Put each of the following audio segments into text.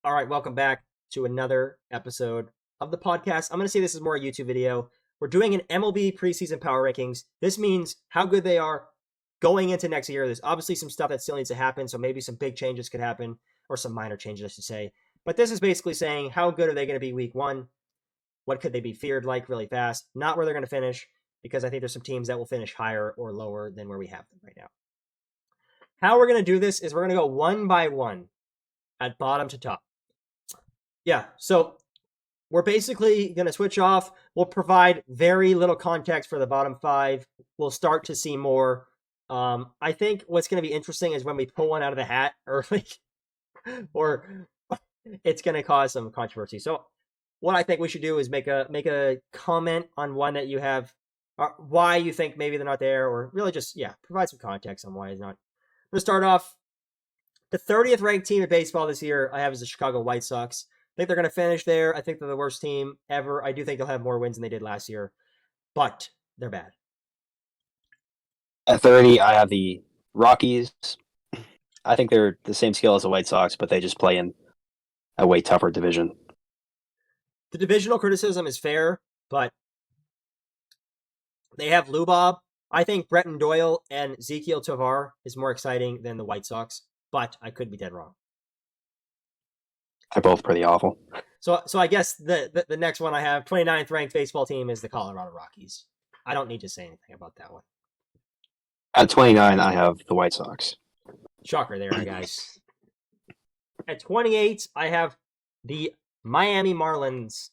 All right, welcome back to another episode of the podcast. I'm going to say this is more a YouTube video. We're doing an MLB preseason power rankings. This means how good they are going into next year. There's obviously some stuff that still needs to happen, so maybe some big changes could happen, or some minor changes, I should say. But this is basically saying how good are they going to be week one? What could they be feared like really fast? Not where they're going to finish, because I think there's some teams that will finish higher or lower than where we have them right now. How we're going to do this is we're going to go one by one at bottom to top. Yeah, so we're basically going to switch off. We'll provide very little context for the bottom five. We'll start to see more. I think what's going to be interesting is when we pull one out of the hat early, or it's going to cause some controversy. So what I think we should do is make a comment on one that you have, why you think maybe they're not there, or really just, provide some context on why it's not. I'm going to start off. The 30th ranked team in baseball this year I have is the Chicago White Sox. I think they're going to finish there. I think they're the worst team ever. I do think they'll have more wins than they did last year, but they're bad. At 30, I have the Rockies. I think they're the same scale as the White Sox, but they just play in a way tougher division. The divisional criticism is fair, but they have Lubob. I think Bretton Doyle and Ezequiel Tovar is more exciting than the White Sox, but I could be dead wrong. They're both pretty awful. So I guess the next one I have, 29th ranked baseball team, is the Colorado Rockies. I don't need to say anything about that one. At 29, I have the White Sox. Shocker there, guys. At 28, I have the Miami Marlins.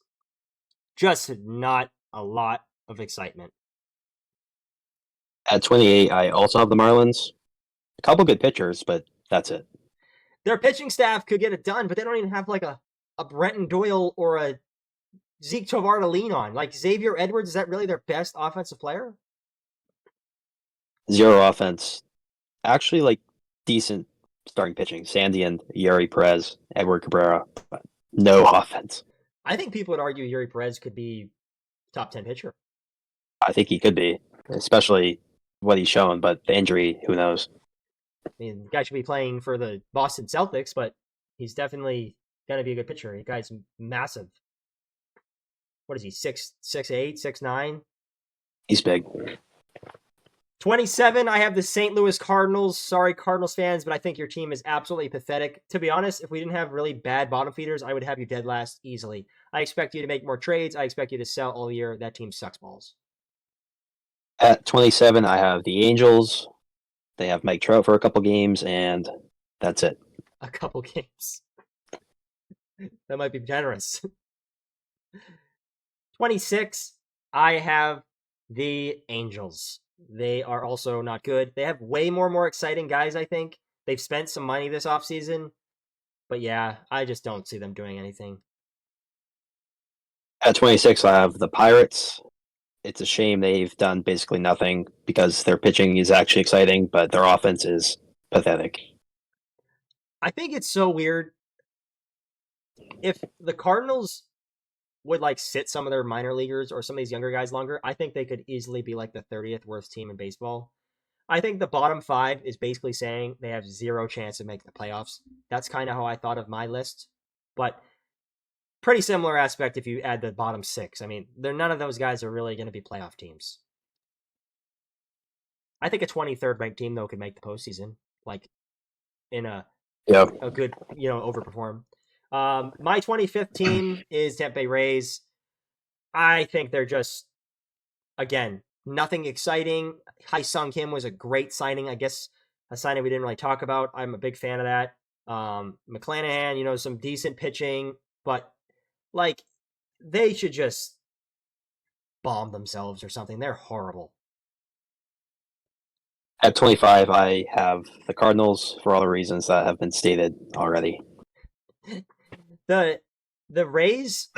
Just not a lot of excitement. At 28, I also have the Marlins. A couple good pitchers, but that's it. Their pitching staff could get it done, but they don't even have like a Bretton Doyle or a Zeke Tovar to lean on. Like Xavier Edwards, is that really their best offensive player? Zero offense. Actually, like decent starting pitching. Sandy and Yuri Perez, Edward Cabrera, but no offense. I think people would argue Yuri Perez could be top 10 pitcher. I think he could be, especially what he's shown, but the injury, who knows? I mean, the guy should be playing for the Boston Celtics, but he's definitely going to be a good pitcher. The guy's massive. What is he, 6'8", 6'9"? He's big. 27, I have the St. Louis Cardinals. Sorry, Cardinals fans, but I think your team is absolutely pathetic. To be honest, if we didn't have really bad bottom feeders, I would have you dead last easily. I expect you to make more trades. I expect you to sell all year. That team sucks balls. At 27, I have the Angels. They have Mike Trout for a couple games, and that's it. A couple games. That might be generous. 26, I have the Angels. They are also not good. They have way more exciting guys, I think. They've spent some money this offseason. But yeah, I just don't see them doing anything. At 26, I have the Pirates. It's a shame they've done basically nothing because their pitching is actually exciting, but their offense is pathetic. I think it's so weird. If the Cardinals would like sit some of their minor leaguers or some of these younger guys longer, I think they could easily be like the 30th worst team in baseball. I think the bottom five is basically saying they have zero chance of making the playoffs. That's kind of how I thought of my list. But pretty similar aspect if you add the bottom six. I mean, none of those guys are really going to be playoff teams. I think a 23rd ranked team, though, could make the postseason. Like, in a good, overperform. My 25th team is Tampa Bay Rays. I think they're just, again, nothing exciting. Hai-Sung Kim was a great signing. I guess a signing we didn't really talk about. I'm a big fan of that. McClanahan, some decent pitching, but like they should just bomb themselves or something. They're horrible. At 25, I have the Cardinals for all the reasons that have been stated already. The Rays,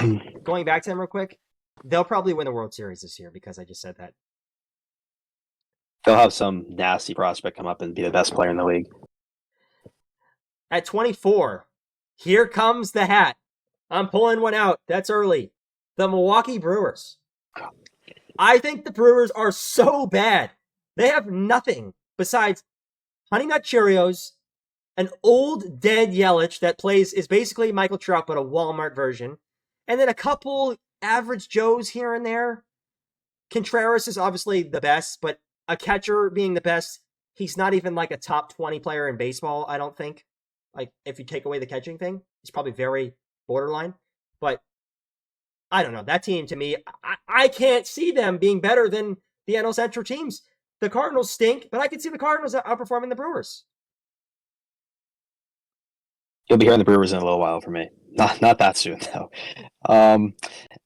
going back to them real quick, they'll probably win the World Series this year because I just said that. They'll have some nasty prospect come up and be the best player in the league. At 24, here comes the hat. I'm pulling one out. That's early. The Milwaukee Brewers. I think the Brewers are so bad. They have nothing besides Honey Nut Cheerios an old dead Yelich that is basically Michael Trout but a Walmart version, and then a couple average Joes here and there. Contreras is obviously the best, but a catcher being the best, he's not even like a top 20 player in baseball, I don't think. Like, if you take away the catching thing, he's probably very borderline. But I don't know. That team, to me, I can't see them being better than the NL Central teams. The Cardinals stink, but I can see the Cardinals outperforming the Brewers. You'll be hearing the Brewers in a little while for me. Not that soon though. Um,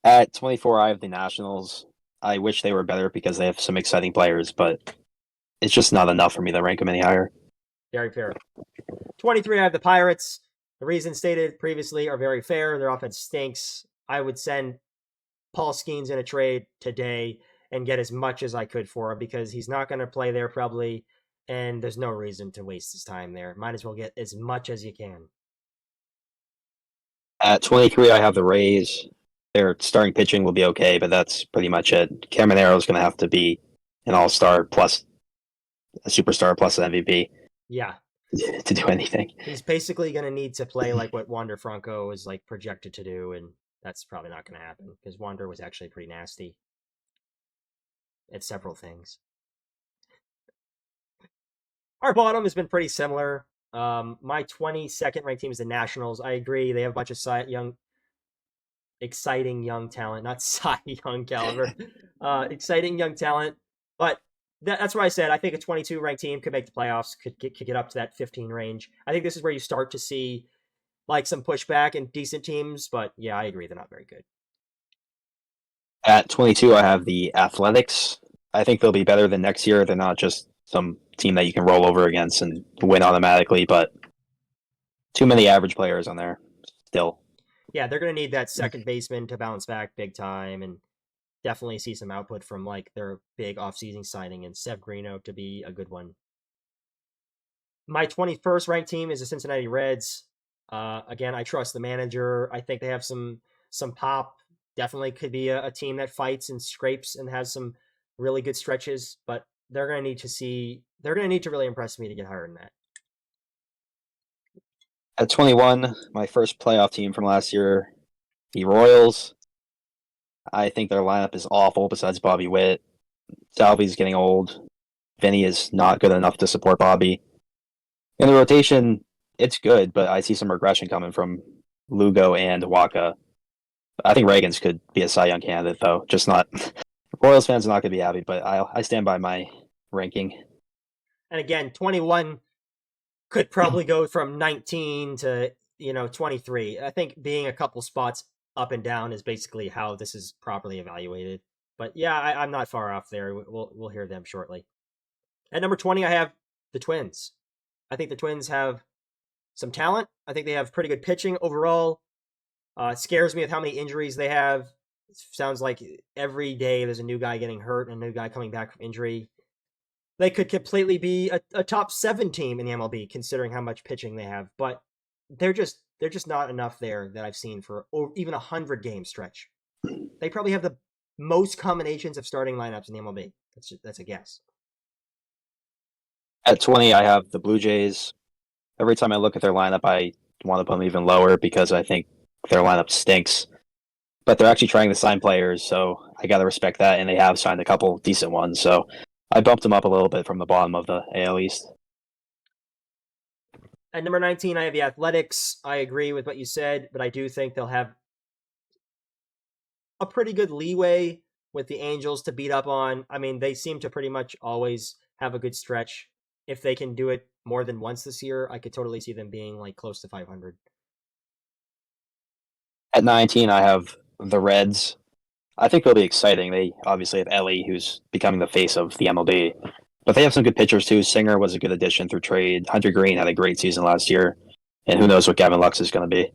at 24, I have the Nationals. I wish they were better because they have some exciting players, but it's just not enough for me to rank them any higher. Very fair. 23, I have the Pirates. The reasons stated previously are very fair. Their offense stinks. I would send Paul Skeens in a trade today and get as much as I could for him because he's not going to play there probably, and there's no reason to waste his time there. Might as well get as much as you can. At 23, I have the Rays. Their starting pitching will be okay, but that's pretty much it. Caminero is going to have to be an all-star plus a superstar plus an MVP. Yeah. To do anything. He's basically going to need to play like what Wander Franco is like projected to do, and that's probably not going to happen because Wander was actually pretty nasty at several things. Our bottom has been pretty similar. My 22nd ranked team is the Nationals. I agree. They have a bunch of young, exciting young talent, not Cy Young caliber, exciting young talent. But that's why I said I think a 22 ranked team could make the playoffs, could get up to that 15 range. I think this is where you start to see like some pushback and decent teams. But yeah, I agree. They're not very good. At 22, I have the Athletics. I think they'll be better than next year. They're not just some team that you can roll over against and win automatically, but too many average players on there still. Yeah, they're going to need that second baseman to bounce back big time and definitely see some output from like their big offseason signing and Severino to be a good one. My 21st ranked team is the Cincinnati Reds. Again, I trust the manager. I think they have some pop. Definitely could be a team that fights and scrapes and has some really good stretches, but they're going to need to really impress me to get higher than that. At 21, my first playoff team from last year, the Royals. I think their lineup is awful besides Bobby Witt. Salvy's getting old. Vinny is not good enough to support Bobby. In the rotation, it's good, but I see some regression coming from Lugo and Waka. I think Reagans could be a Cy Young candidate, though. Just not. Royals fans are not going to be happy, but I stand by my ranking. And again, 21 could probably go from 19 to 23. I think being a couple spots up and down is basically how this is properly evaluated. But yeah, I'm not far off there. We'll hear them shortly. At number 20, I have the Twins. I think the Twins have some talent. I think they have pretty good pitching overall. It scares me with how many injuries they have. It sounds like every day there's a new guy getting hurt and a new guy coming back from injury. They could completely be a top 7 team in the MLB, considering how much pitching they have. But they're just not enough there that I've seen for even 100-game stretch. They probably have the most combinations of starting lineups in the MLB. That's a guess. At 20, I have the Blue Jays. Every time I look at their lineup, I want to put them even lower because I think their lineup stinks. But they're actually trying to sign players, so I got to respect that, and they have signed a couple decent ones. So I bumped them up a little bit from the bottom of the AL East. At number 19, I have the Athletics. I agree with what you said, but I do think they'll have a pretty good leeway with the Angels to beat up on. I mean, they seem to pretty much always have a good stretch. If they can do it more than once this year, I could totally see them being like close to 500. At 19, I have the Reds. I think they'll be exciting. They obviously have Ellie, who's becoming the face of the MLB. But they have some good pitchers, too. Singer was a good addition through trade. Hunter Green had a great season last year. And who knows what Gavin Lux is going to be.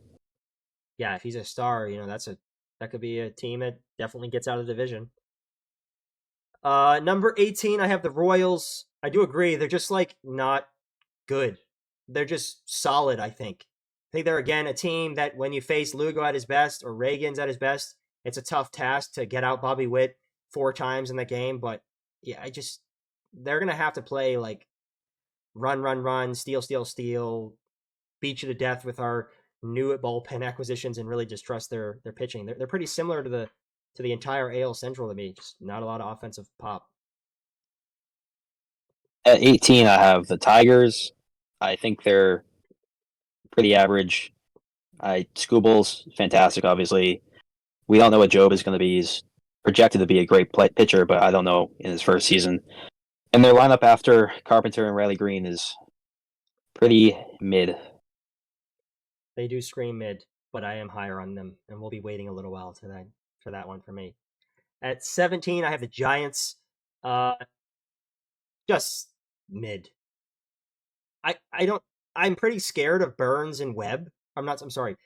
Yeah, if he's a star, that could be a team that definitely gets out of the division. Number 18, I have the Royals. I do agree. They're just like not good. They're just solid, I think. I think they're, again, a team that when you face Lugo at his best or Reagan's at his best, it's a tough task to get out Bobby Witt 4 times in the game. But yeah, they're going to have to play like run, steal, beat you to death with our new bullpen acquisitions and really just trust their pitching. They're pretty similar to the entire AL Central to me. Just not a lot of offensive pop. At 18, I have the Tigers. I think they're pretty average. Scooble's fantastic, obviously. We don't know what Job is going to be. He's projected to be a great pitcher, but I don't know in his first season. And their lineup after Carpenter and Riley Green is pretty mid. They do scream mid, but I am higher on them, and we'll be waiting a little while for that one for me. At 17, I have the Giants. Uh, just mid. I don't. I'm pretty scared of Burns and Webb. I'm sorry.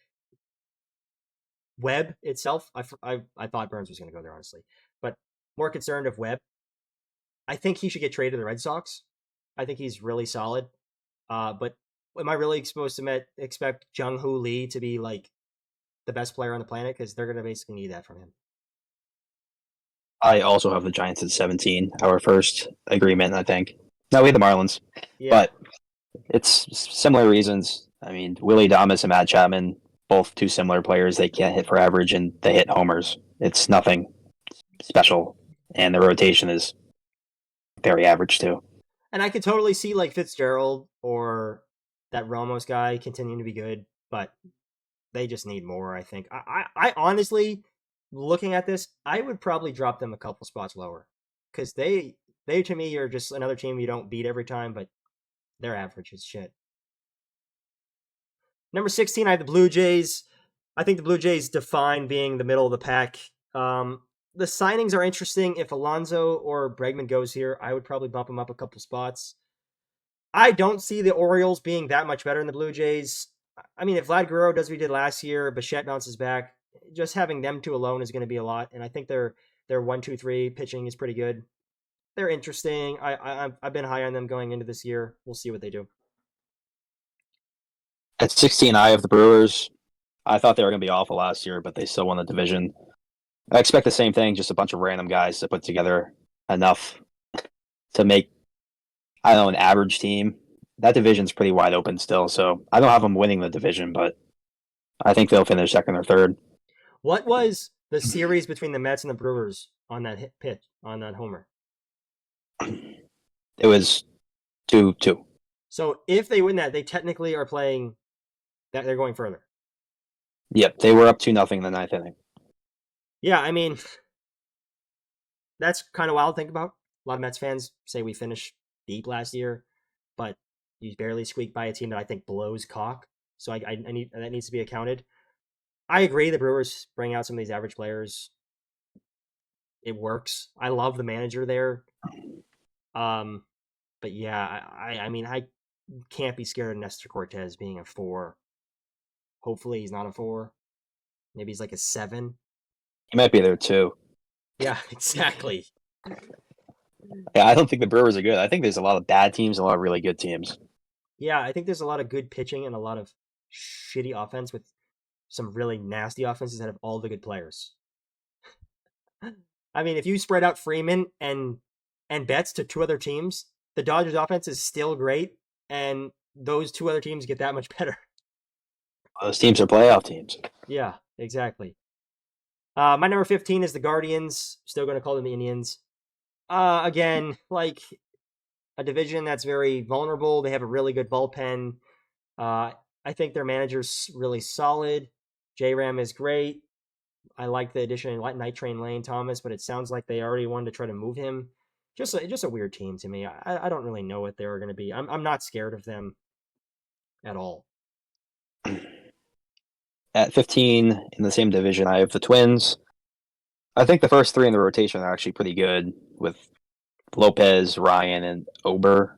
Webb itself. I thought Burns was going to go there honestly, but more concerned of Webb. I think he should get traded to the Red Sox. I think he's really solid. But am I really supposed to expect Jung Hoo Lee to be like the best player on the planet? Because they're going to basically need that from him. I also have the Giants at 17, our first agreement, I think. No, we have the Marlins. Yeah. But it's similar reasons. I mean, Willie Adames and Matt Chapman, both two similar players. They can't hit for average, and they hit homers. It's nothing special. And the rotation is very average, too. And I could totally see like Fitzgerald or that Ramos guy continuing to be good, but they just need more, I think. I honestly, looking at this, I would probably drop them a couple spots lower. Because they to me are just another team you don't beat every time, but they're average as shit. Number 16, I have the Blue Jays. I think the Blue Jays define being the middle of the pack. The signings are interesting. If Alonso or Bregman goes here, I would probably bump him up a couple spots. I don't see the Orioles being that much better than the Blue Jays. I mean, if Vlad Guerrero does what he did last year, Bichette bounces back, just having them two alone is going to be a lot. And I think their 1-2-3 pitching is pretty good. They're interesting. I've been high on them going into this year. We'll see what they do. At 16, I have the Brewers. I thought they were going to be awful last year, but they still won the division. I expect the same thing, just a bunch of random guys to put together enough to make, I don't know, an average team. That division's pretty wide open still, so I don't have them winning the division, but I think they'll finish second or third. What was the series between the Mets and the Brewers on that hit pitch, on that homer? It was 2-2. So if they win that, they technically are playing that they're going further. Yep, they were up 2-0 in the ninth inning. Yeah, I mean, that's kind of wild to think about. A lot of Mets fans say we finished deep last year, but you barely squeaked by a team that I think blows cock. So I need that needs to be accounted. I agree. The Brewers bring out some of these average players. It works. I love the manager there. But yeah, I mean, I can't be scared of Nestor Cortez being a 4. Hopefully, he's not a 4. Maybe he's like a 7. He might be there too. Yeah, exactly. Yeah, I don't think the Brewers are good. I think there's a lot of bad teams and a lot of really good teams. Yeah, I think there's a lot of good pitching and a lot of shitty offense with some really nasty offenses that have all the good players. I mean, if you spread out Freeman and Betts to two other teams, the Dodgers offense is still great, and those two other teams get that much better. Those teams are playoff teams. Yeah, exactly. My number 15 is the Guardians. Still going to call them the Indians. Again, like a division that's very vulnerable. They have a really good bullpen. I think their manager's really solid. J-Ram is great. I like the addition of Night Train Lane Thomas, but it sounds like they already wanted to try to move him. Just a weird team to me. I don't really know what they're going to be. I'm not scared of them at all. At 15, in the same division, I have the Twins. I think the first 3 in the rotation are actually pretty good with Lopez, Ryan, and Ober.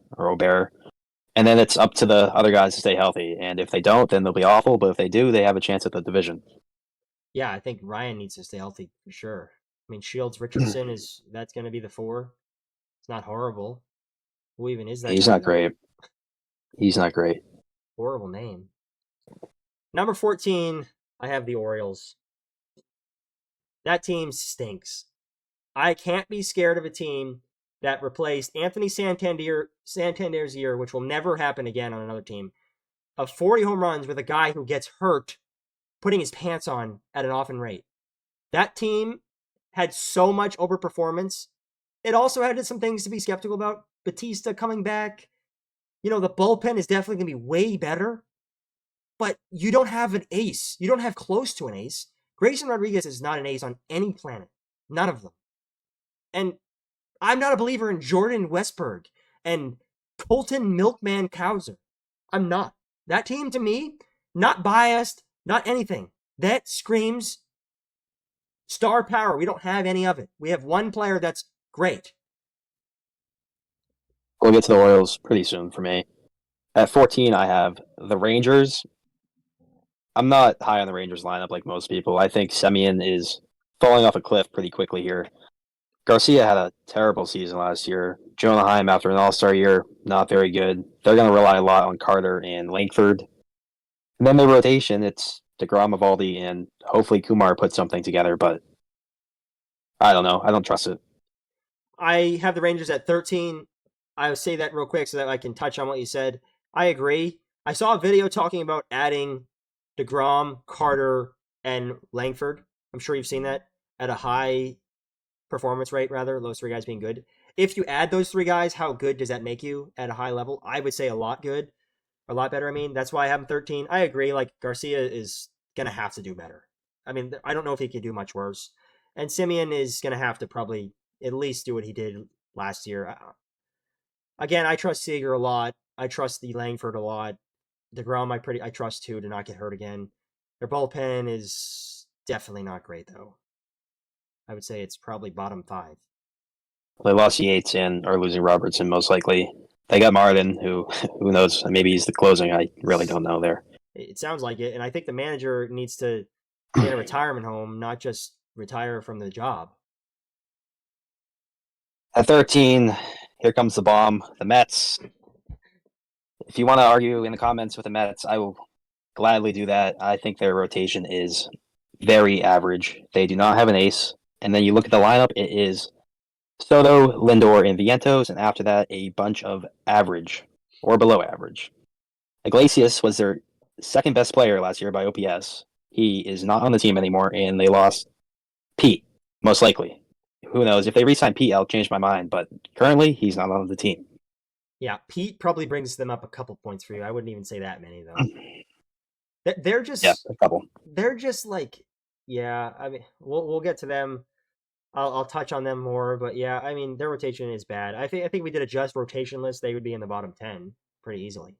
And then it's up to the other guys to stay healthy. And if they don't, then they'll be awful. But if they do, they have a chance at the division. Yeah, I think Ryan needs to stay healthy for sure. I mean, Shields Richardson that's going to be the 4. It's not horrible. Who even is that? He's guy, not great. He's not great. Horrible name. Number 14, I have the Orioles. That team stinks. I can't be scared of a team that replaced Anthony Santander's year, which will never happen again on another team, of 40 home runs with a guy who gets hurt putting his pants on at an often rate. That team had so much overperformance. It also had some things to be skeptical about. Batista coming back. The bullpen is definitely going to be way better, but you don't have an ace. You don't have close to an ace. Grayson Rodriguez is not an ace on any planet. None of them. And I'm not a believer in Jordan Westberg and Colton Milkman Cowser. I'm not. That team, to me, not biased, not anything. That screams star power. We don't have any of it. We have one player that's great. We'll get to the Orioles pretty soon for me. At 14, I have the Rangers. I'm not high on the Rangers lineup like most people. I think Semien is falling off a cliff pretty quickly here. Garcia had a terrible season last year. Jonah Heim, after an all-star year, not very good. They're going to rely a lot on Carter and Langford. And then the rotation, it's DeGrom, Eovaldi, and hopefully Kumar puts something together, but I don't know. I don't trust it. I have the Rangers at 13. I'll say that real quick so that I can touch on what you said. I agree. I saw a video talking about adding DeGrom, Carter, and Langford. I'm sure you've seen that at a high performance rate, rather, those three guys being good. If you add those three guys, how good does that make you at a high level? I would say a lot good. A lot better, I mean. That's why I have him 13. I agree. Like, Garcia is going to have to do better. I mean, I don't know if he could do much worse. And Semien is going to have to probably at least do what he did last year. Again, I trust Seager a lot. I trust the Langford a lot. DeGrom, I trust too to not get hurt again. Their bullpen is definitely not great though. I would say it's probably bottom 5. They lost Yates and are losing Robertson most likely. They got Martin, who knows? Maybe he's the closing. I really don't know there. It sounds like it, and I think the manager needs to be in a retirement home, not just retire from the job. At 13, here comes the bomb. The Mets. If you want to argue in the comments with the Mets, I will gladly do that. I think their rotation is very average. They do not have an ace. And then you look at the lineup, it is Soto, Lindor, and Vientos, and after that, a bunch of average or below average. Iglesias was their second best player last year by OPS. He is not on the team anymore, and they lost Pete, most likely. Who knows? If they re-sign Pete, I'll change my mind, but currently, he's not on the team. Yeah, Pete probably brings them up a couple points for you. I wouldn't even say that many, though. They're just... Yeah, a couple. They're just like... Yeah, I mean, we'll get to them. I'll touch on them more, but yeah, I mean, their rotation is bad. I think we did a just rotation list. They would be in the bottom 10 pretty easily.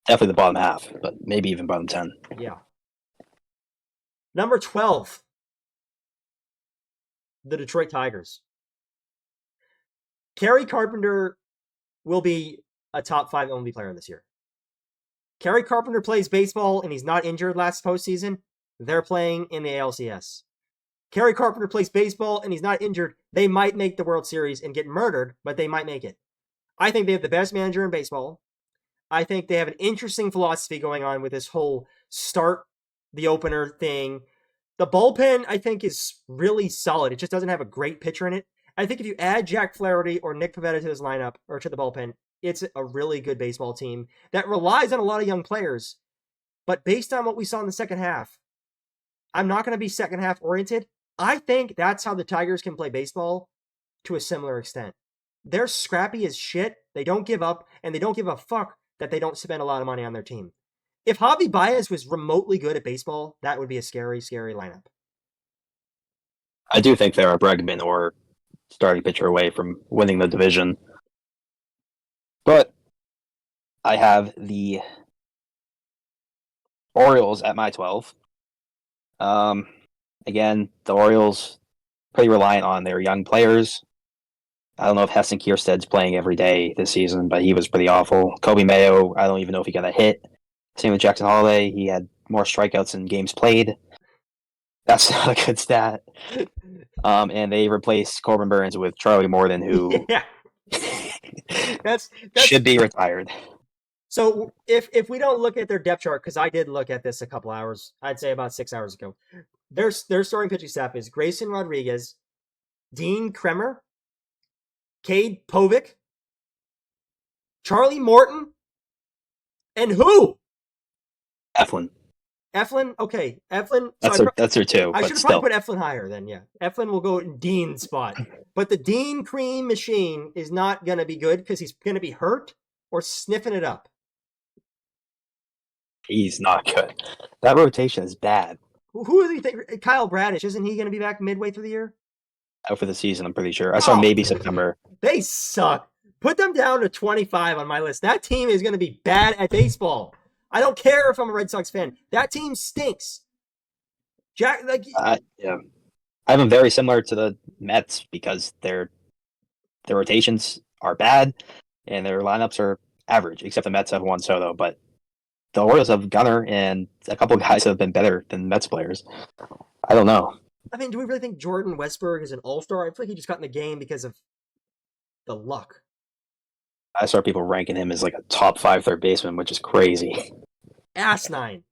Definitely the bottom half, but maybe even bottom 10. Yeah. Number 12, the Detroit Tigers. Kerry Carpenter will be a top 5 MLB player this year. Kerry Carpenter plays baseball and he's not injured last postseason. They're playing in the ALCS. Kerry Carpenter plays baseball and he's not injured. They might make the World Series and get murdered, but they might make it. I think they have the best manager in baseball. I think they have an interesting philosophy going on with this whole start the opener thing. The bullpen, I think, is really solid. It just doesn't have a great pitcher in it. I think if you add Jack Flaherty or Nick Pivetta to this lineup or to the bullpen, it's a really good baseball team that relies on a lot of young players. But based on what we saw in the second half, I'm not going to be second half oriented. I think that's how the Tigers can play baseball to a similar extent. They're scrappy as shit. They don't give up, and they don't give a fuck that they don't spend a lot of money on their team. If Javi Baez was remotely good at baseball, that would be a scary, scary lineup. I do think they're a Bregman or starting pitcher away from winning the division. But I have the Orioles at my 12. Again, the Orioles pretty reliant on their young players. I don't know if Heston Kierstead's playing every day this season, but he was pretty awful. Kobe Mayo, I don't even know if he got a hit. Same with Jackson Holiday. He had more strikeouts than games played. That's not a good stat. And they replaced Corbin Burns with Charlie Morton, who yeah. that's should be retired. So if we don't look at their depth chart, because I did look at this a couple hours, I'd say about 6 hours ago, their starting pitching staff is Grayson Rodriguez, Dean Kremer, Cade Povich, Charlie Morton, and who? Eflin. Eflin, okay, Eflin. So That's her too, I but should have probably still. put Eflin higher then. Yeah, Eflin will go in Dean's spot, but the Dean Cream machine is not going to be good because he's going to be hurt or sniffing it up. He's not good. That rotation is bad. Who do you think? Kyle Bradish, isn't he going to be back midway through the year? Out for the season, I'm pretty sure. I saw Oh, maybe September. they suck. Put them down to 25 on my list. That team is going to be bad at baseball. I don't care if I'm a Red Sox fan. That team stinks. Jack, like, Yeah. I have them very similar to the Mets because their rotations are bad and their lineups are average, except the Mets have Juan Soto, but the Orioles have Gunnar and a couple of guys that have been better than Mets players. I don't know. I mean, do we really think Jordan Westburg is an all-star? I feel like he just got in the game because of the luck. I saw people ranking him as like a top 5 third baseman, which is crazy. Asinine.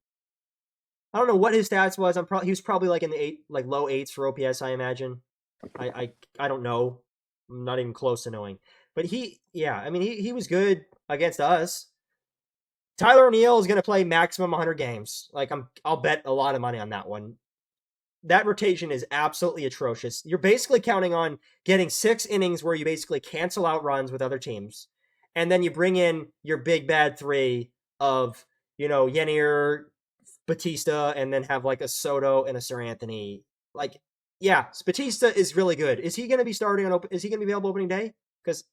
I don't know what his stats was. He was probably like in the low eights for OPS, I imagine. I don't know. I'm not even close to knowing. But I mean, he was good against us. Tyler O'Neill is going to play maximum 100 games. Like I'll bet a lot of money on that one. That rotation is absolutely atrocious. You're basically counting on getting 6 innings where you basically cancel out runs with other teams, and then you bring in your big bad 3 of Yenier, Batista, and then have like a Soto and a Sir Anthony. Like, yeah, Batista is really good. Is he going to be starting on? Is he going to be available opening day? Because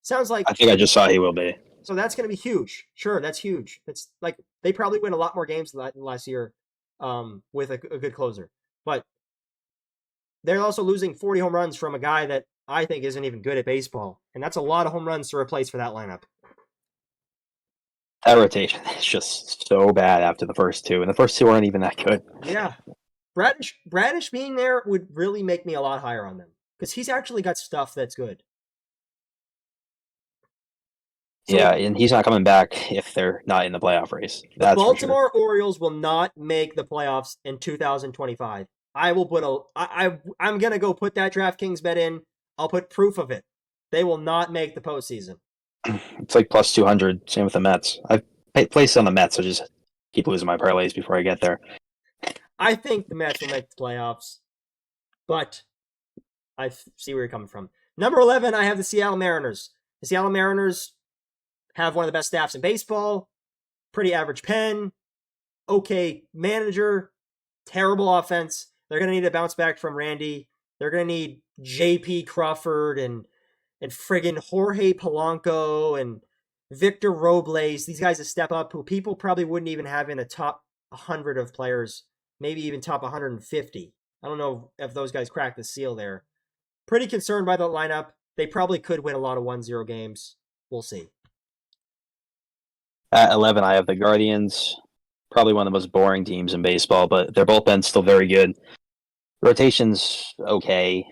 sounds like I think I just saw he will be. So that's going to be huge. Sure, that's huge. It's like they probably win a lot more games than last year with a good closer. But they're also losing 40 home runs from a guy that I think isn't even good at baseball. And that's a lot of home runs to replace for that lineup. That rotation is just so bad after the first 2, and the first 2 aren't even that good. Yeah. Bradish being there would really make me a lot higher on them because he's actually got stuff that's good. So, yeah, and he's not coming back if they're not in the playoff race. The Baltimore Orioles will not make the playoffs in 2025. I will put I'm gonna go put that DraftKings bet in. I'll put proof of it. They will not make the postseason. It's like plus 200. Same with the Mets. I've placed on the Mets, so just keep losing my parlays before I get there. I think the Mets will make the playoffs, but I see where you're coming from. Number 11, I have the Seattle Mariners. The Seattle Mariners have one of the best staffs in baseball. Pretty average pen. Okay manager. Terrible offense. They're going to need a bounce back from Randy. They're going to need J.P. Crawford and friggin' Jorge Polanco and Victor Robles. These guys to step up who people probably wouldn't even have in the top 100 of players, maybe even top 150. I don't know if those guys crack the seal there. Pretty concerned by the lineup. They probably could win a lot of 1-0 games. We'll see. At 11, I have the Guardians. Probably one of the most boring teams in baseball, but their bullpen's still very good. Rotation's okay.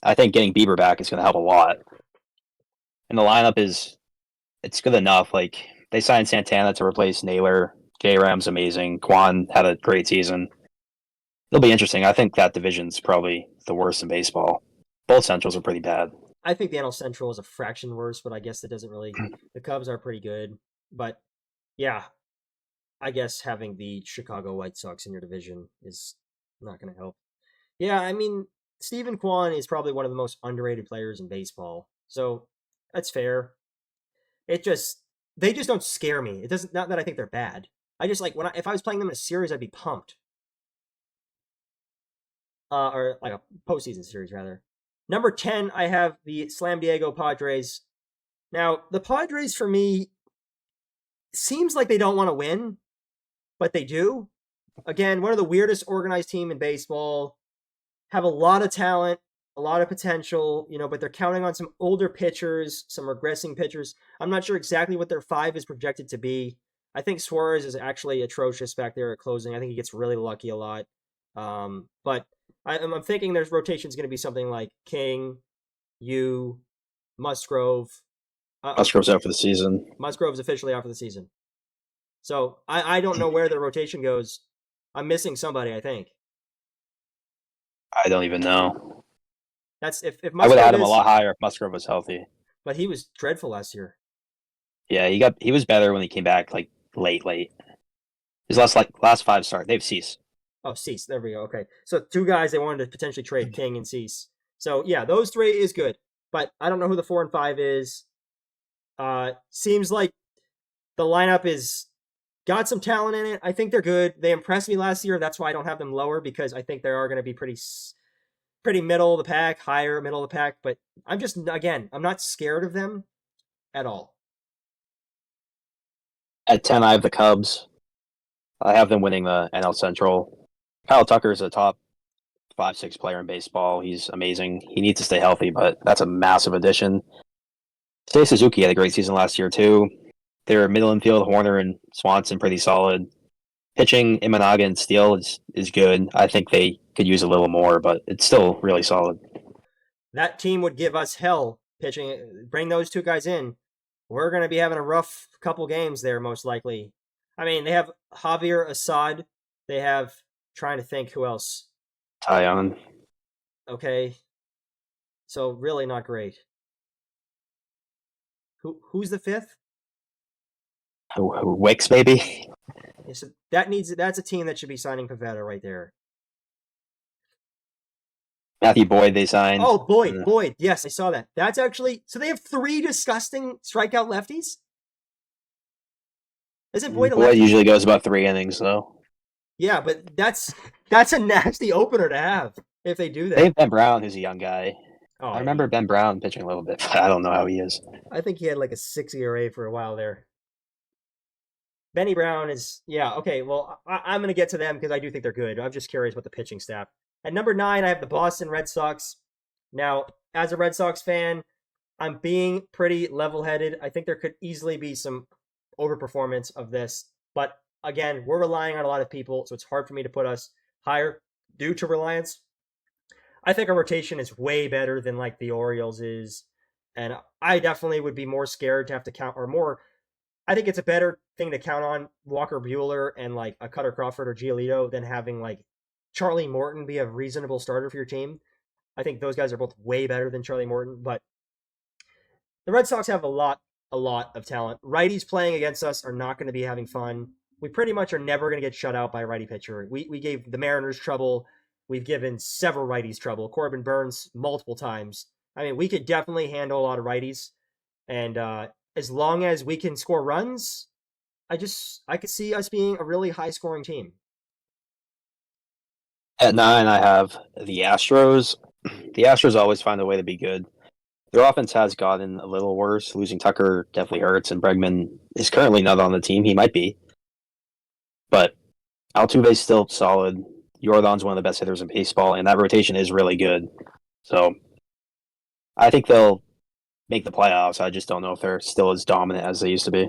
I think getting Bieber back is going to help a lot. And the lineup it's good enough. Like, they signed Santana to replace Naylor. J-Ram's amazing. Kwan had a great season. It'll be interesting. I think that division's probably the worst in baseball. Both Centrals are pretty bad. I think the NL Central is a fraction worse, but I guess that doesn't really... The Cubs are pretty good. But, yeah, I guess having the Chicago White Sox in your division is not going to help. Yeah, I mean, Stephen Kwan is probably one of the most underrated players in baseball. So, that's fair. They just don't scare me. It doesn't, not that I think they're bad. I just like if I was playing them in a series, I'd be pumped. Or like a postseason series rather. Number 10, I have the Slam Diego Padres. Now, the Padres for me seems like they don't want to win, but they do. Again, one of the weirdest organized team in baseball. Have a lot of talent, a lot of potential, but they're counting on some older pitchers, some regressing pitchers. I'm not sure exactly what their 5 is projected to be. I think Suarez is actually atrocious back there at closing. I think he gets really lucky a lot. But I'm thinking their rotation is going to be something like King, Yu, Musgrove. Musgrove's out for the season. Musgrove's officially out for the season. So I don't know where their rotation goes. I'm missing somebody, I think. I don't even know. That's if Musgrove I would have had him a lot higher if Musgrove was healthy. But he was dreadful last year. Yeah, he was better when he came back like late. His last five start, they've ceased. Oh, Cease. There we go. Okay. So two guys they wanted to potentially trade, King and Cease. So yeah, those three is good. But I don't know who the 4 and 5 is. Seems like the lineup is got some talent in it. I think they're good. They impressed me last year. That's why I don't have them lower because I think they are going to be pretty middle of the pack, higher middle of the pack. But I'm just again, I'm not scared of them at all. At 10, I have the Cubs. I have them winning the NL Central. Kyle Tucker is a top 5, 6 player in baseball. He's amazing. He needs to stay healthy, but that's a massive addition. Seiya Suzuki had a great season last year too. Their middle infield, Horner and Swanson, pretty solid. Pitching, Imanaga and Steele is good. I think they could use a little more, but it's still really solid. That team would give us hell pitching. Bring those two guys in. We're going to be having a rough couple games there, most likely. I mean, they have Javier Assad. They have, trying to think who else. Tyon. Okay. So, really not great. Who's the fifth? Wicks, maybe? Yeah, so that's a team that should be signing Pavetta right there. Matthew Boyd, they signed. Oh, Boyd. Yes, I saw that. That's actually, so they have 3 disgusting strikeout lefties? Isn't Boyd a Boyd lefty? usually goes about 3 innings, though. Yeah, but that's a nasty opener to have if they do that. They have Ben Brown, who's a young guy. Oh, I remember Ben Brown pitching a little bit, but I don't know how he is. I think he had like a 6 ERA for a while there. Benny Brown is, yeah, okay. Well, I'm going to get to them because I do think they're good. I'm just curious about the pitching staff. At number 9, I have the Boston Red Sox. Now, as a Red Sox fan, I'm being pretty level headed. I think there could easily be some overperformance of this. But again, we're relying on a lot of people, so it's hard for me to put us higher due to reliance. I think our rotation is way better than like the Orioles is. And I definitely would be more scared to have to count, or more, I think it's a better thing to count on Walker Bueller and like a Cutter Crawford or Giolito than having like Charlie Morton be a reasonable starter for your team. I think those guys are both way better than Charlie Morton, but the Red Sox have a lot of talent. Righties playing against us are not going to be having fun. We pretty much are never going to get shut out by a righty pitcher. We gave the Mariners trouble. We've given several righties trouble. Corbin Burns multiple times. I mean, we could definitely handle a lot of righties, and as long as we can score runs, I could see us being a really high scoring team. At 9, I have the Astros. The Astros always find a way to be good. Their offense has gotten a little worse. Losing Tucker definitely hurts, and Bregman is currently not on the team. He might be. But Altuve's still solid. Jordan's one of the best hitters in baseball, and that rotation is really good. So I think they'll make the playoffs. I just don't know if they're still as dominant as they used to be.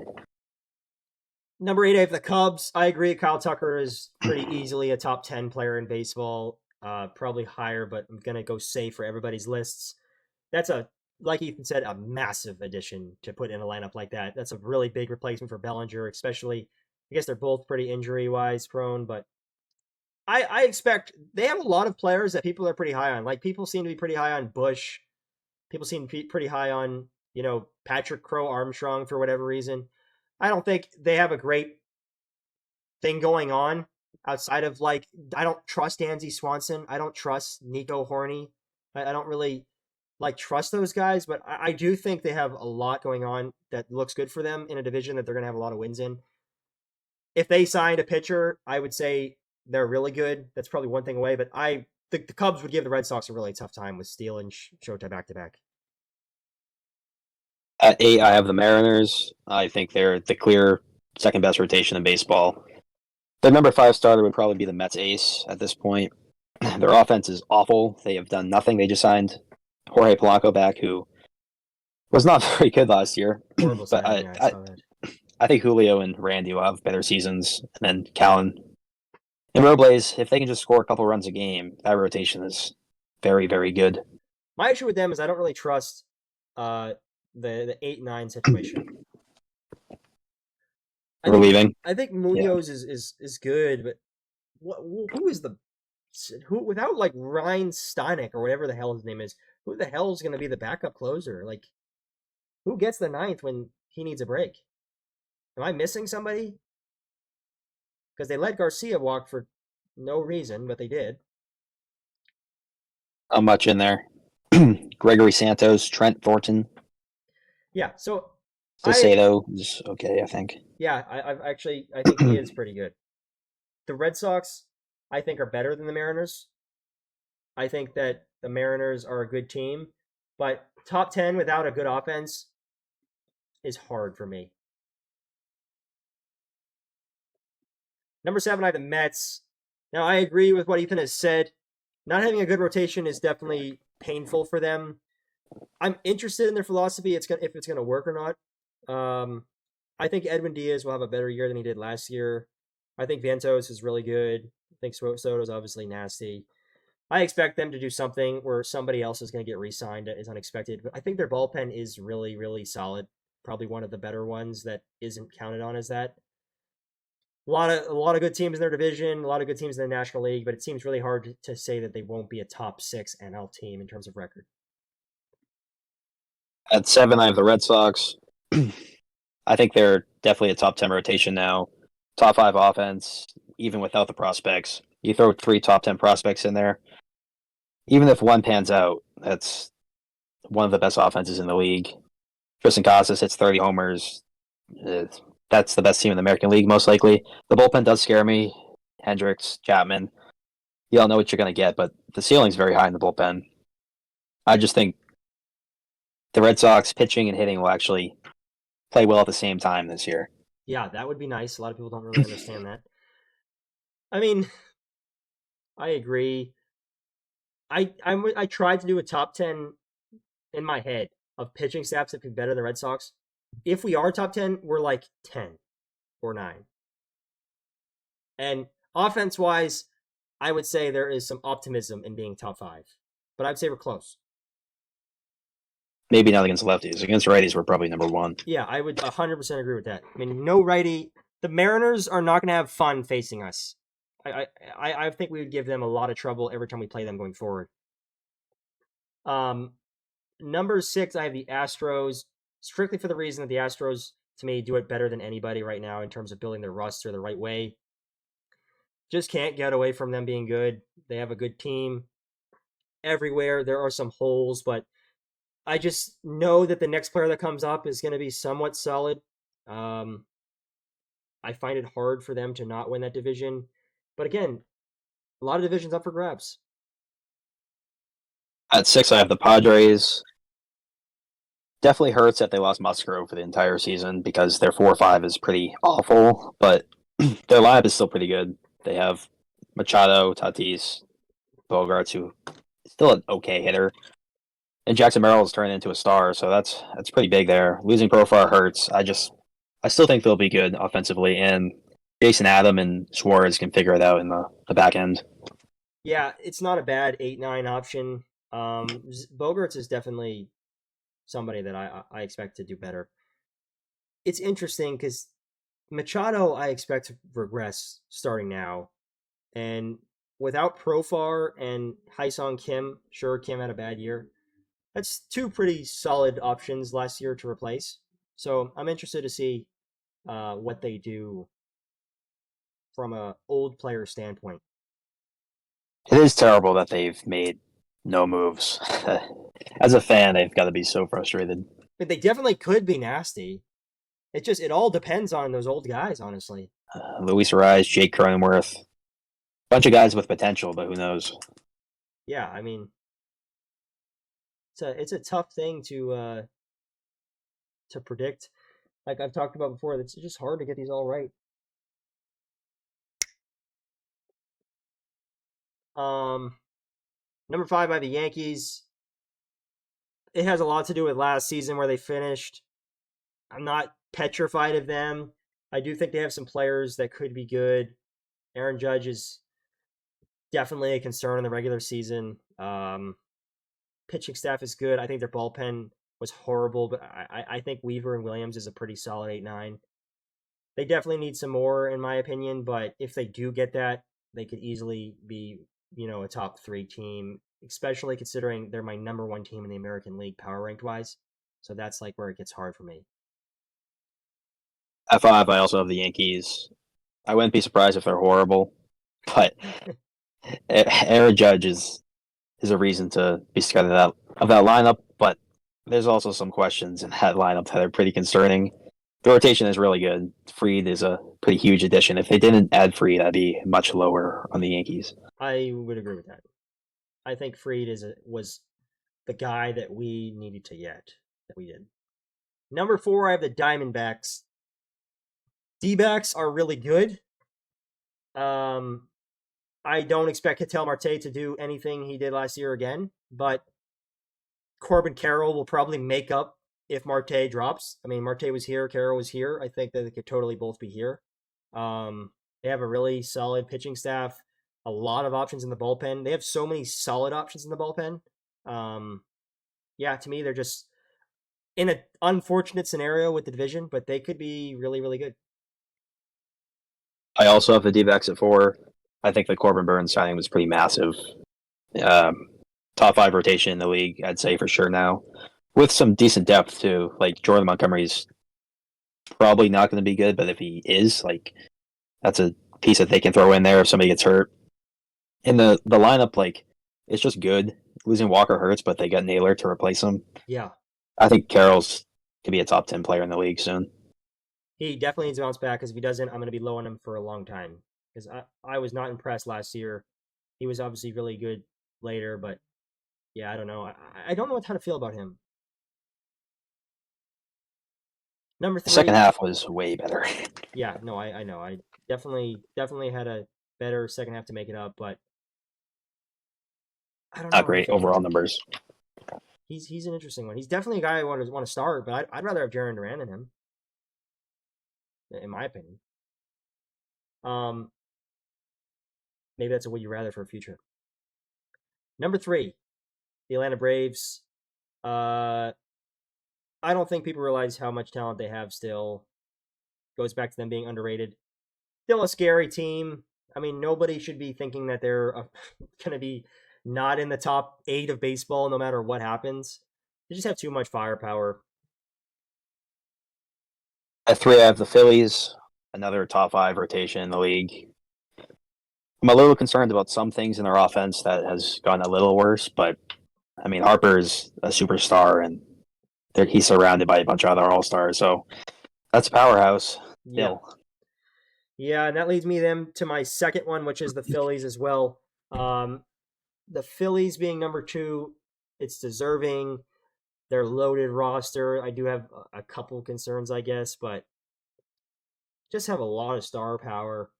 Number 8, I have the Cubs. I agree. Kyle Tucker is pretty easily a top 10 player in baseball. Probably higher, but I'm going to go safe for everybody's lists. That's like Ethan said, a massive addition to put in a lineup like that. That's a really big replacement for Bellinger, especially. I guess they're both pretty injury-wise prone, but I expect they have a lot of players that people are pretty high on. Like, people seem to be pretty high on Bush. People seem to be pretty high on, Patrick Crow Armstrong for whatever reason. I don't think they have a great thing going on outside of like I don't trust Dansby Swanson. I don't trust Nico Horney. I don't really like trust those guys, but I do think they have a lot going on that looks good for them in a division that they're gonna have a lot of wins in. If they signed a pitcher, I would say they're really good. That's probably one thing away, but I think the Cubs would give the Red Sox a really tough time with Steele and Shota back to back. At 8, I have the Mariners. I think they're the clear second best rotation in baseball. The number 5 starter would probably be the Mets ace at this point. Their offense is awful. They have done nothing. They just signed Jorge Polanco back, who was not very good last year. Horrible but signing, I saw that. I think Julio and Randy will have better seasons. And then Callan and Robles, if they can just score a couple runs a game, that rotation is very, very good. My issue with them is I don't really trust the 8-9 situation. Relieving. I think Munoz is good, but who is who without like Ryan Stanek or whatever the hell his name is? Who the hell is going to be the backup closer? Like, who gets the ninth when he needs a break? Am I missing somebody? because they let Garcia walk for no reason, but they did. Not much in there. Gregory Santos, Trent Thornton, Yeah, so I Salcedo is okay, I think. I've actually I think he is pretty good. The Red Sox I think are better than the Mariners. I think that the Mariners are a good team, but top 10 without a good offense is hard for me. Number 7, I have the Mets. Now, I agree with what Ethan has said. Not having a good rotation is definitely painful for them. I'm interested in their philosophy. If it's gonna work or not. I think Edwin Diaz will have a better year than he did last year. I think Ventos is really good. I think Soto's obviously nasty. I expect them to do something where somebody else is going to get re-signed that is unexpected. But I think their bullpen is really, really solid. Probably one of the better ones that isn't counted on as that. A lot of good teams in their division, a lot of good teams in the National League, but it seems really hard to say that they won't be a top 6 NL team in terms of record. At 7, I have the Red Sox. I think they're definitely a top 10 rotation now. Top 5 offense, even without the prospects. You throw 3 top 10 prospects in there. Even if one pans out, that's one of the best offenses in the league. Tristan Casas hits 30 homers. Uh, that's the best team in the American League, most likely. The bullpen does scare me. Hendricks, Chapman. You don't know what you're going to get, but the ceiling's very high in the bullpen. I just think the Red Sox pitching and hitting will actually play well at the same time this year. Yeah, that would be nice. A lot of people don't really understand that. I mean, I agree. I tried to do a top 10 in my head of pitching staffs that could be better than the Red Sox. If we are top 10, we're like 10 or 9. And offense wise, I would say there is some optimism in being top 5, but I'd say we're close. Maybe not against lefties. Against righties, we're probably number 1. Yeah, I would 100% agree with that. I mean, no righty. The Mariners are not going to have fun facing us. I think we would give them a lot of trouble every time we play them going forward. Number 6, I have the Astros, strictly for the reason that the Astros, to me, do it better than anybody right now in terms of building their roster the right way. Just can't get away from them being good. They have a good team everywhere. There are some holes, but I just know that the next player that comes up is going to be somewhat solid. Um, I find it hard for them to not win that division. But again, a lot of divisions up for grabs. At 6, I have the Padres. Definitely hurts that they lost Musgrove for the entire season because their 4-5 is pretty awful, but their lineup is still pretty good. They have Machado, Tatis, Bogarts, who is still an okay hitter, and Jackson Merrill's turned into a star, so that's pretty big there. Losing Profar hurts. I still think they'll be good offensively, and Jason Adam and Suarez can figure it out in the back end. Yeah, it's not a bad 8-9 option. Bogarts is definitely somebody that I expect to do better. It's interesting because Machado I expect to regress starting now, and without Profar and Haesung Kim, sure Kim had a bad year. That's 2 pretty solid options last year to replace. So I'm interested to see what they do from a old player standpoint. It is terrible that they've made no moves. As a fan, they've got to be so frustrated. But they definitely could be nasty. It all depends on those old guys, honestly. Luis Rise, Jake Cronenworth, bunch of guys with potential, but who knows? Yeah, I mean, it's a tough thing to predict. Like I've talked about before, it's just hard to get these all right. Um, Number 5 by the Yankees. It has a lot to do with last season where they finished. I'm not petrified of them. I do think they have some players that could be good. Aaron Judge is definitely a concern in the regular season. Pitching staff is good. I think their bullpen was horrible, but I think Weaver and Williams is a pretty solid 8-9. They definitely need some more, in my opinion, but if they do get that, they could easily be, a top 3 team, especially considering they're my number 1 team in the American League power ranked wise. So that's like where it gets hard for me. At 5, I also have the Yankees. I wouldn't be surprised if they're horrible, but Aaron Judge is a reason to be scared of that lineup. But there's also some questions in that lineup that are pretty concerning. The rotation is really good. Freed is a pretty huge addition. If they didn't add Freed, that'd be much lower on the Yankees. I would agree with that. I think Freed was the guy that we needed to get that we did. Number 4, I have the Diamondbacks. D-backs are really good. Um, I don't expect Ketel Marte to do anything he did last year again, but Corbin Carroll will probably make up if Marte drops. I mean, Marte was here, Carroll was here. I think that they could totally both be here. They have a really solid pitching staff, a lot of options in the bullpen. They have so many solid options in the bullpen. Yeah, to me, they're just in an unfortunate scenario with the division, but they could be really, really good. I also have the D-backs at 4. I think the Corbin Burns signing was pretty massive. Um, Top 5 rotation in the league, I'd say for sure now, with some decent depth too. Like Jordan Montgomery's probably not going to be good, but if he is, like that's a piece that they can throw in there if somebody gets hurt. In the lineup, like it's just good. Losing Walker hurts, but they got Naylor to replace him. Yeah, I think Carroll's could be a top 10 player in the league soon. he definitely needs to bounce back because if he doesn't, I'm going to be low on him for a long time. Because I was not impressed last year. He was obviously really good later, but yeah, I don't know. I don't know how to feel about him. Number The second 3, half was way better. yeah, no, I know. I definitely had a better second half to make it up, but I don't know Not how to great feel about overall him. numbers. He's an interesting one. He's definitely a guy I want to start, but I'd rather have Jaron Duran than him, in my opinion. Um, Maybe that's a would you rather for a future. Number 3, the Atlanta Braves. Uh, I don't think people realize how much talent they have still. Goes back to them being underrated. Still a scary team. I mean, nobody should be thinking that they're going to be not in the top 8 of baseball no matter what happens. They just have too much firepower. At 3, I have the Phillies, another top 5 rotation in the league. I'm a little concerned about some things in their offense that has gotten a little worse, but I mean Harper's a superstar and he's surrounded by a bunch of other all stars, so that's a powerhouse Yeah. still. Yeah, and that leads me then to my second one, which is the Phillies as well. The Phillies being number 2, it's deserving. Their loaded roster. I do have a couple concerns, I guess, but just have a lot of star power.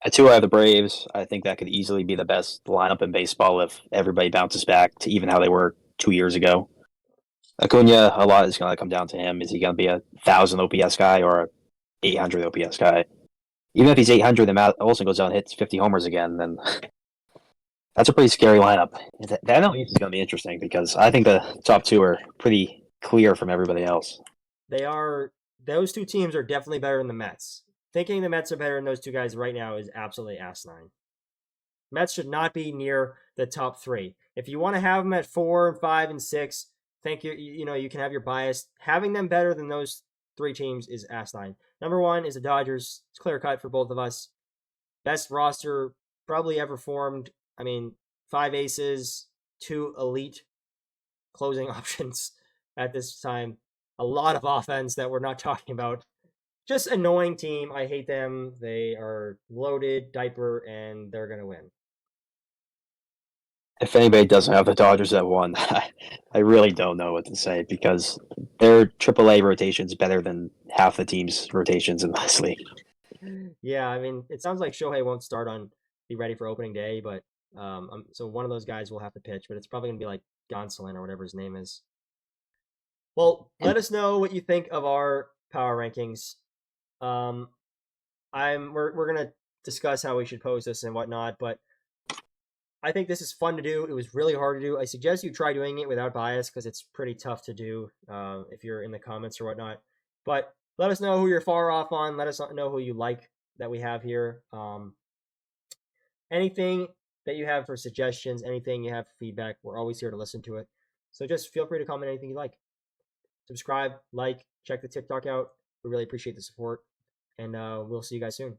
At 2, I have the Braves. I think that could easily be the best lineup in baseball if everybody bounces back to even how they were 2 years ago. Acuna, a lot is going to come down to him. Is he going to be a 1,000 OPS guy or a 800 OPS guy? Even if he's 800 and Matt Olson goes out and hits 50 homers again, then that's a pretty scary lineup. The NL East is going to be interesting because I think the top 2 are pretty clear from everybody else. They are those two teams are definitely better than the Mets. Thinking the Mets are better than those two guys right now is absolutely asinine. Mets should not be near the top 3. If you want to have them at 4 and 5 and 6, think you can have your bias. Having them better than those 3 teams is asinine. Number 1 is the Dodgers. It's clear cut for both of us. Best roster probably ever formed. I mean, 5 aces, 2 elite closing options at this time. A lot of offense that we're not talking about. Just annoying team. I hate them. They are loaded, diaper, and they're going to win. If anybody doesn't have the Dodgers at 1, I really don't know what to say because their AAA rotation is better than half the team's rotations in this league. Yeah, I mean, it sounds like Shohei won't be ready for opening day, but so one of those guys will have to pitch, but it's probably going to be like Gonsolin or whatever his name is. Well, let us know what you think of our power rankings. Um, we're gonna discuss how we should post this and whatnot, but I think this is fun to do. It was really hard to do. I suggest you try doing it without bias because it's pretty tough to do if you're in the comments or whatnot. But let us know who you're far off on. Let us know who you like that we have here. Anything that you have for suggestions, anything you have for feedback, we're always here to listen to it. So just feel free to comment anything you like. Subscribe, like, check the TikTok out. We really appreciate the support. and we'll see you guys soon.